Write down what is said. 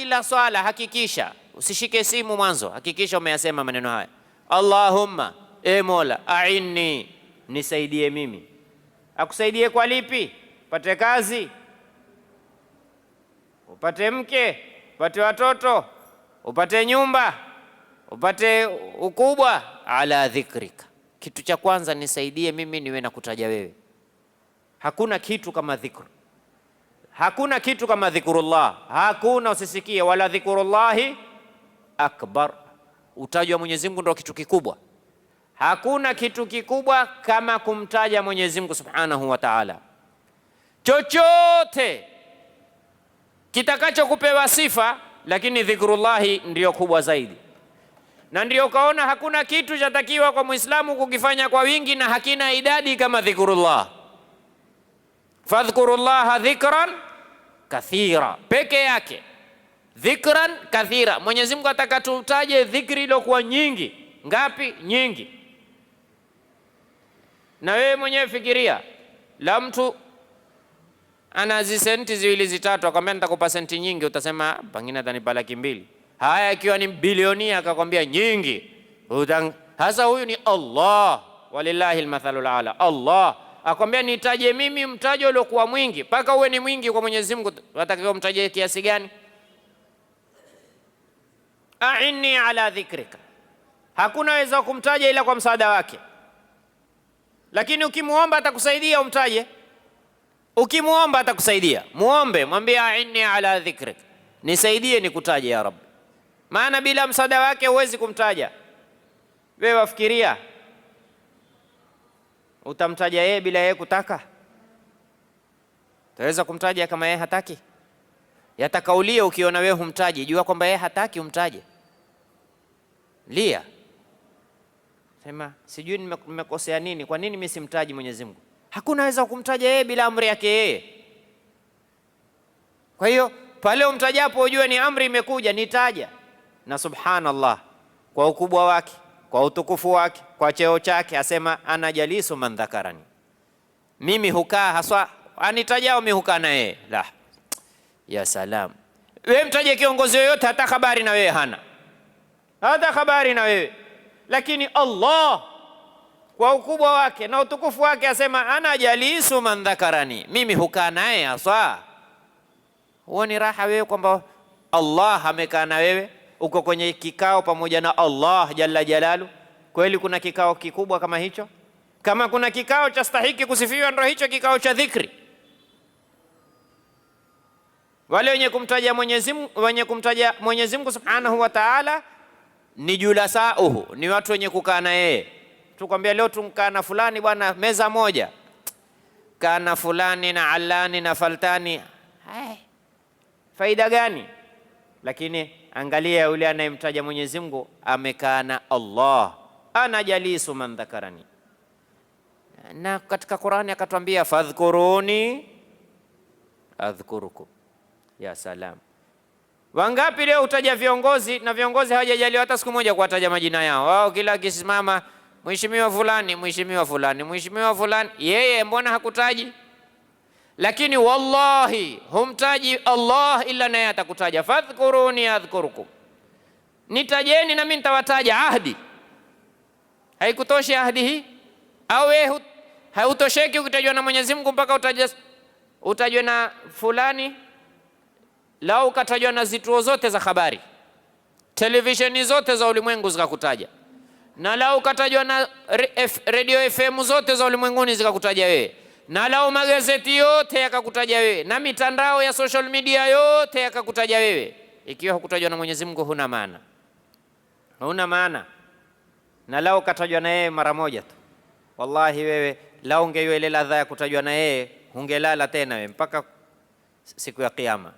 kila swala hakikisha usishike simu mwanzo, hakikisha umeyasema maneno haya: Allahumma, e Mola, a'inni, nisaidie mimi. Akusaidie kwa lipi? Upate kazi, upate mke, upate watoto, upate nyumba, upate ukubwa. Ala dhikrika, kitu cha kwanza nisaidie mimi niwe na kutaja wewe. Hakuna kitu kama dhikr, hakuna kitu kama dhikrullah, hakuna, usisikie. Wala dhikrullahi akbar, utajwa Mwenyezi Mungu ndio kitu kikubwa. Hakuna kitu kikubwa kama kumtaja Mwenyezi Mungu Subhanahu wa Ta'ala. Chochote kitakacho kupewa sifa, lakini dhikrullahi ndiyo kubwa zaidi, na ndiyo kaona hakuna kitu chatakiwa kwa Muislamu kukifanya kwa wingi na hakina idadi kama dhikrullah. Fadhkurullaha dhikran kathira, peke yake dhikran kathira. Mwenyezi Mungu ataka tutaje dhikri iliyokuwa nyingi. Ngapi? Nyingi. Na wewe mwenyewe fikiria, la mtu ana senti ziwili zitatu, akwambia nitakupa senti nyingi, utasema pengine atanipa 200,000. Haya, ikiwa ni bilionia akakwambia nyingi, hasa huyu ni Allah, walillahi almathalul ala. Allah akwambia nitaje mimi mtajo uliokuwa mwingi, mpaka uwe ni mwingi kwa Mwenyezi Mungu. Watakiwa mtaje kiasi gani? A'inni ala dhikrika, hakuna weza kumtaja ila kwa msaada wake. Lakini ukimuomba atakusaidia, umtaje. Ukimuomba atakusaidia, muombe, mwambie a'inni ala dhikrik, nisaidie nikutaje ya Rabbi, maana bila msaada wake huwezi kumtaja. Wewe wafikiria utamtaja yeye bila yeye kutaka? Utaweza kumtaja kama yeye hataki? Yatakaulia ukiona wewe humtaji, jua kwamba yeye hataki umtaje. Lia, sema sijui nimekosea nini, kwa nini mimi simtaji Mwenyezi Mungu? Hakuna weza kumtaja yeye bila amri yake yeye. Kwa hiyo pale umtajapo ujue ni amri imekuja, nitaja. Na subhanallah, kwa ukubwa wake, kwa utukufu wake, kwa cheo chake, asema ana jalisu man dhakarani, mimi hukaa haswa anitajao, mimi hukaa na yeye. La, ya salam, wewe mtaje kiongozi yoyote, hata habari na wewe hana, hata habari na wewe. Lakini Allah kwa ukubwa wake na utukufu wake asema ana jalisu man dhakarani, mimi hukaa naye haswa. Huo ni raha wewe kwamba Allah amekaa na wewe, uko kwenye kikao pamoja na Allah jalla jalalu. Kweli kuna kikao kikubwa kama hicho? Kama kuna kikao cha stahiki kusifiwa, ndio hicho kikao cha dhikri. Wale wenye kumtaja Mwenyezi Mungu Subhanahu wa Ta'ala ni julasauhu, ni watu wenye kukaa na yeye. Tukwambia leo tunkaa na fulani bwana, meza moja, kaa na fulani na alani na faltani, faida gani? Lakini angalia yule anayemtaja Mwenyezi Mungu amekaa na Allah, ana jalisu man dhakarani. Na katika Qur'ani akatwambia fadhkuruni adhkurukum. Ya salam, wangapi leo utaja viongozi na viongozi hawajajaliwa hata siku moja kuwataja majina yao. Wao kila akisimama mheshimiwa fulani, mheshimiwa fulani, mheshimiwa fulani, yeye mbona hakutaji? Lakini wallahi humtaji Allah illa naye atakutaja. Fadhkuruni adhkurukum, nitajeni nami nitawataja. Ahdi haikutoshi ahdi hii? Au wewe hautosheki ukitajwa na Mwenyezi Mungu mpaka utajwe na fulani? Lau ukatajwa na zituo zote za habari, televisheni zote za ulimwengu zikakutaja, na lau ukatajwa na radio FM zote za ulimwenguni zikakutaja wewe, na lau magazeti yote yakakutaja wewe, na mitandao ya social media yote yakakutaja wewe, ikiwa hukutajwa na Mwenyezi Mungu huna maana, huna maana. Na lau ukatajwa na yeye mara moja tu, wallahi wewe lau ungeiwa ile ladha ya kutajwa na yeye, ungelala tena wewe mpaka siku ya Kiyama.